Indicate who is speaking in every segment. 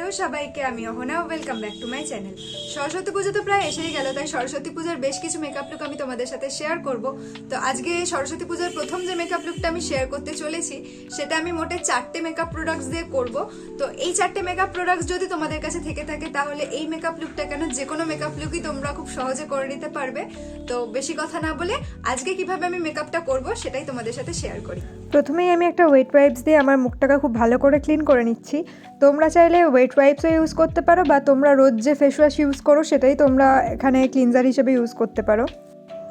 Speaker 1: Hello সবাইকে, আমি Ahana. Welcome back to my channel. Saraswati Puja তো প্রায় এসেই গেল, তাই সরস্বতী পূজার বেশ কিছু মেকআপ লুক আমি তোমাদের সাথে শেয়ার করব। তো আজকে সরস্বতী পূজার প্রথম যে মেকআপ লুকটা আমি শেয়ার করতে চলেছি, সেটা আমি মোটে 4টে মেকআপ প্রোডাক্টস দিয়ে করব। তো এই 4টে মেকআপ প্রোডাক্টস যদি তোমাদের কাছে থেকে থাকে, তাহলে এই মেকআপ লুকটা কেন, যে কোনো মেকআপ লুকই তোমরা খুব সহজে করে নিতে পারবে। তো বেশি কথা না বলে আজকে কিভাবে আমি মেকআপটা করব সেটাই তোমাদের সাথে শেয়ার করি।
Speaker 2: প্রথমেই আমি একটা ওয়েট ওয়াইপস দিয়ে আমার মুখটাকে খুব ভালো করে ক্লিন করে নিচ্ছি। তোমরা চাইলে ওয়েট ওয়াইপসও ইউজ করতে পারো, বা তোমরা রোজ যে ফেস ওয়াশ ইউজ করো সেটাই তোমরা এখানে ক্লিনজার হিসেবে ইউজ করতে পারো।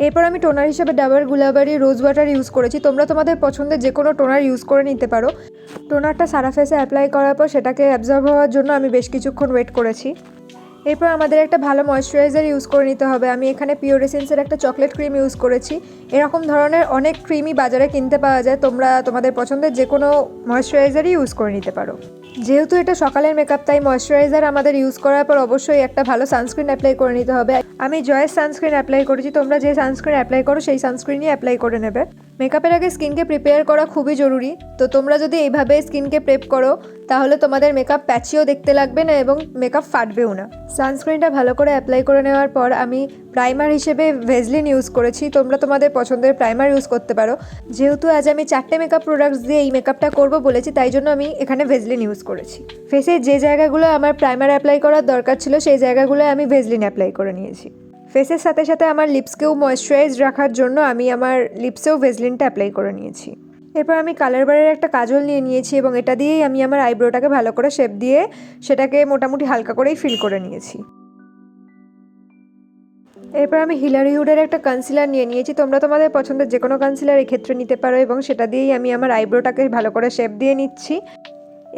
Speaker 2: এরপর আমি টোনার হিসেবে ডাবর গুলাবারি রোজ ওয়াটার ইউজ করেছি। তোমরা তোমাদের পছন্দের যে কোনো টোনার ইউজ করে নিতে পারো। টোনারটা সারা ফেসে অ্যাপ্লাই করার পর সেটাকে অ্যাবজর্ব হওয়ার জন্য আমি বেশ কিছুক্ষণ ওয়েট করেছি। এরপর আমাদের একটা ভালো ময়েশ্চারাইজার ইউজ করে নিতে হবে। আমি এখানে পিওর এসেন্সের একটা চকলেট ক্রিম ইউজ করেছি। এরকম ধরনের অনেক ক্রিমই বাজারে কিনতে পাওয়া যায়, তোমরা তোমাদের পছন্দের যে কোনো ময়েশ্চারাইজারই ইউজ করে নিতে পারো। যেহেতু এটা সকালের মেকআপ, তাই ময়েশ্চারাইজার আমাদের ইউজ করার পর অবশ্যই একটা ভালো সানস্ক্রিন অ্যাপ্লাই করে নিতে হবে। আমি জয়েস সানস্ক্রিন অ্যাপ্লাই করেছি, তোমরা যে সানস্ক্রিন অ্যাপ্লাই করো সেই সানস্ক্রিনই অ্যাপ্লাই করে নেবে। মেকআপের আগে স্কিনকে প্রিপেয়ার করা খুবই জরুরি। তো তোমরা যদি এইভাবে স্কিনকে প্রেপ করো, তাহলে তোমাদের মেকআপ প্যাচিও দেখতে লাগবে না এবং মেকআপ ফাটবেও না। সানস্ক্রিনটা ভালো করে অ্যাপ্লাই করে নেওয়ার পর আমি প্রাইমার হিসেবে ভেজলিন ইউজ করেছি। তোমরা তোমাদের পছন্দের প্রাইমার ইউজ করতে পারো। যেহেতু আজ আমি 4টে মেকআপ প্রোডাক্টস দিয়ে এই মেকআপটা করবো বলেছি, তাই জন্য আমি এখানে ভেজলিন ইউজ করেছি। ফেসে যে জায়গাগুলো আমার প্রাইমার অ্যাপ্লাই করার দরকার ছিল, সেই জায়গাগুলো আমি ভেজলিন অ্যাপ্লাই করে নিয়েছি। ফেসের সাথে সাথে আমার লিপসকেও ময়েশ্চারাইজ রাখার জন্য আমি আমার লিপসেও ভেজলিনটা অ্যাপ্লাই করে নিয়েছি। এরপর আমি কালার বারের একটা কাজল নিয়ে নিয়েছি এবং এটা দিয়েই আমি আমার আইব্রোটাকে ভালো করে শেপ দিয়ে সেটাকে মোটামুটি হালকা করেই ফিল করে নিয়েছি। এরপর আমি হিলারি হুডের একটা কনসিলার নিয়ে নিয়েছি। তোমরা তোমাদের পছন্দের যে কোনো কনসিলার এক্ষেত্রে নিতে পারো এবং সেটা দিয়েই আমি আমার আইব্রোটাকে ভালো করে শেপ দিয়ে নিচ্ছি।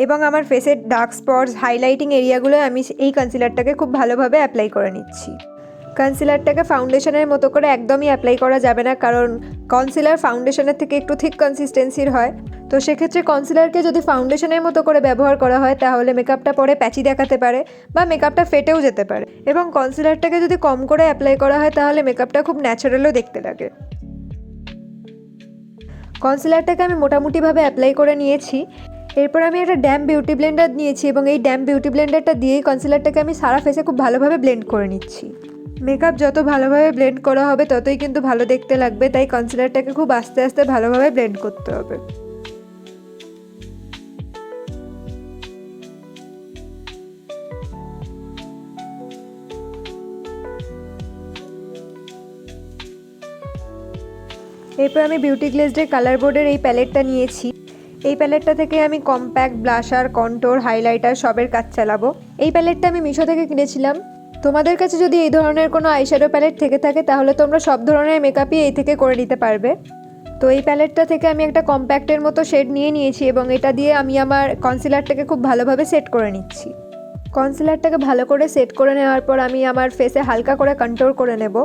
Speaker 2: এবং আমার ফেসের ডার্ক স্পটস, হাইলাইটিং এরিয়াগুলো আমি এই কনসিলারটাকে খুব ভালোভাবে অ্যাপ্লাই করে নিচ্ছি। কনসিলারটাকে ফাউন্ডেশনের মতো করে একদমই অ্যাপ্লাই করা যাবে না, কারণ কনসিলার ফাউন্ডেশনের থেকে একটু থিক কনসিস্টেন্সির হয়। তো সেক্ষেত্রে কনসিলারকে যদি ফাউন্ডেশনের মতো করে ব্যবহার করা হয়, তাহলে মেকআপটা পরে প্যাচি দেখাতে পারে বা মেকআপটা ফেটেও যেতে পারে। এবং কনসিলারটাকে যদি কম করে অ্যাপ্লাই করা হয়, তাহলে মেকআপটা খুব ন্যাচারালও দেখতে লাগে। কনসিলারটাকে আমি মোটামুটিভাবে অ্যাপ্লাই করে নিয়েছি। এরপর আমি একটা ড্যাম বিউটি ব্লেন্ডার নিয়েছি এবং এই ড্যাম বিউটি ব্লেন্ডারটা দিয়েই কনসিলারটাকে আমি সারা ফেসে খুব ভালোভাবে ব্লেন্ড করে নিচ্ছি। মেকআপ যত ভালোভাবে ব্লেন্ড করা হবে ততই কিন্তু ভালো দেখতে লাগবে, তাই কনসিলারটাকে খুব আস্তে আস্তে ভালোভাবে ব্লেন্ড করতে হবে। এরপর আমি বিউটি গ্লেজডের কালার বোর্ডের এই প্যালেটটা নিয়েছি। এই প্যালেটটা থেকে আমি কম্প্যাক্ট, ব্লাশার, কন্ট্যুর, হাইলাইটার সবের কাজ চালাবো। এই প্যালেটটা আমি মিশো থেকে কিনেছিলাম। তোমাদের কাছে যদি এই ধরনের কোনো আইশ্যাডো প্যালেট থেকে থাকে, তাহলে তোমরা সব ধরনের মেকআপই এই থেকে করে নিতে পারবে। তো এই প্যালেটটা থেকে আমি একটা কম্প্যাক্টের মতো শেড নিয়ে নিয়েছি এবং এটা দিয়ে আমি আমার কনসিলারটাকে খুব ভালোভাবে সেট করে নিচ্ছি। কনসিলারটাকে ভালো করে সেট করে নেওয়ার পর আমি আমার ফেসে হালকা করে কন্ট্যুর করে নেব।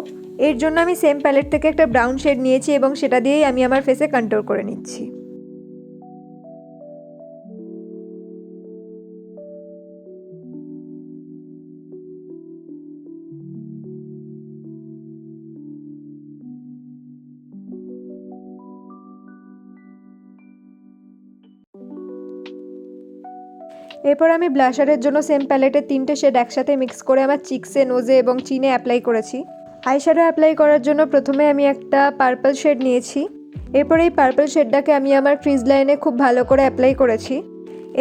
Speaker 2: এর জন্য আমি সেম প্যালেট থেকে একটা ব্রাউন শেড নিয়েছি এবং সেটা দিয়েই আমি আমার ফেসে কন্ট্যুর করে নিচ্ছি। এরপর আমি ব্লাশারের জন্য সেম প্যালেটের 3টে শেড একসাথে মিক্স করে আমার চিকসে, নোজে এবং চিনে অ্যাপ্লাই করেছি। আইশ্যাডো অ্যাপ্লাই করার জন্য প্রথমে আমি একটা পার্পল শেড নিয়েছি। এরপর এই পার্পল শেডটাকে আমি আমার ক্রিজ লাইনে খুব ভালো করে অ্যাপ্লাই করেছি।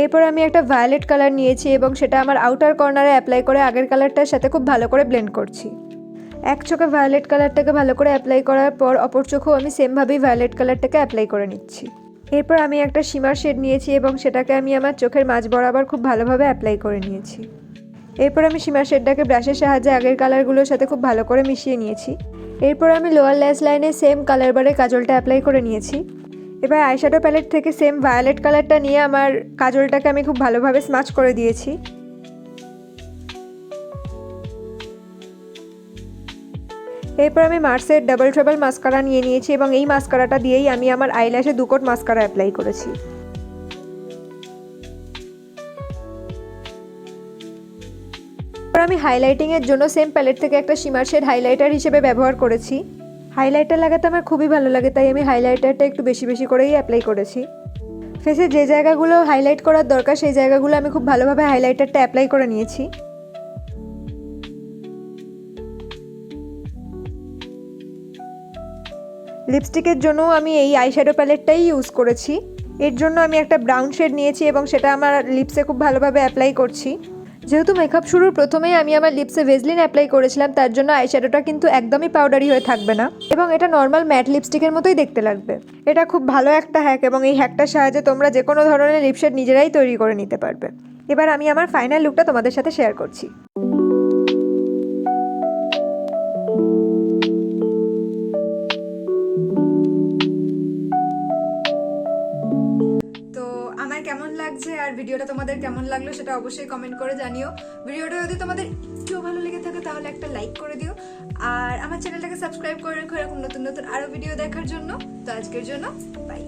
Speaker 2: এরপর আমি একটা ভায়োলেট কালার নিয়েছি এবং সেটা আমার আউটার কর্নারে অ্যাপ্লাই করে আগের কালারটার সাথে খুব ভালো করে ব্লেন্ড করছি। এক চোখে ভায়োলেট কালারটাকে ভালো করে অ্যাপ্লাই করার পর অপর চোখেও আমি সেমভাবেই ভায়োলেট কালারটাকে অ্যাপ্লাই করে নিচ্ছি। এরপর আমি একটা শিমার শেড নিয়েছি এবং সেটাকে আমি আমার চোখের মাঝ বরাবর খুব ভালোভাবে অ্যাপ্লাই করে নিয়েছি। এরপর আমি শিমার শেডটাকে ব্রাশের সাহায্যে আগের কালারগুলোর সাথে খুব ভালো করে মিশিয়ে নিয়েছি। এরপর আমি লোয়ার ল্যাশ লাইনে সেম কালার বারের কাজলটা অ্যাপ্লাই করে নিয়েছি। এবার আইশ্যাডো প্যালেট থেকে সেম ভায়োলেট কালারটা নিয়ে আমার কাজলটাকে আমি খুব ভালোভাবে স্মাচ করে দিয়েছি। এরপর আমি মার্সের ডাবল ট্রাবল মাস্কারা নিয়ে নিয়েছি এবং এই মাস্কারাটা দিয়েই আমি আমার আইল্যাশে 2 কোট মাস্কারা অ্যাপ্লাই করেছি। এরপর আমি হাইলাইটিংয়ের জন্য সেম প্যালেট থেকে একটা শিমার শেড হাইলাইটার হিসেবে ব্যবহার করেছি। হাইলাইটার লাগাতে আমার খুবই ভালো লাগে, তাই আমি হাইলাইটারটা একটু বেশি বেশি করেই অ্যাপ্লাই করেছি। ফেসে যে জায়গাগুলো হাইলাইট করার দরকার সেই জায়গাগুলো আমি খুব ভালোভাবে হাইলাইটারটা অ্যাপ্লাই করে নিয়েছি। লিপস্টিকের জন্য আমি এই আইশ্যাডো প্যালেটটাই ইউজ করেছি। এর জন্য আমি একটা ব্রাউন শেড নিয়েছি এবং সেটা আমার লিপসে খুব ভালোভাবে অ্যাপ্লাই করছি। যেহেতু মেকআপ শুরুর প্রথমেই আমি আমার লিপসে ভেজলিন অ্যাপ্লাই করেছিলাম, তার জন্য আইশ্যাডোটা কিন্তু একদমই পাউডারি হয়ে থাকবে না এবং এটা নর্মাল ম্যাট লিপস্টিকের মতোই দেখতে লাগবে। এটা খুব ভালো একটা হ্যাক এবং এই হ্যাকটার সাহায্যে তোমরা যে কোনো ধরনের লিপশেড নিজেরাই তৈরি করে নিতে পারবে। এবার আমি আমার ফাইনাল লুকটা তোমাদের সাথে শেয়ার করছি।
Speaker 1: তো আমার কেমন লাগছে আর ভিডিওটা তোমাদের কেমন লাগলো সেটা অবশ্যই কমেন্ট করে জানিও। ভিডিওটা যদি তোমাদের একটু ভালো লেগে থাকে তাহলে একটা লাইক করে দিও আর আমার চ্যানেলটাকে সাবস্ক্রাইব করে রাখো এরকম নতুন নতুন আরো ভিডিও দেখার জন্য। তো আজকের জন্য বাই।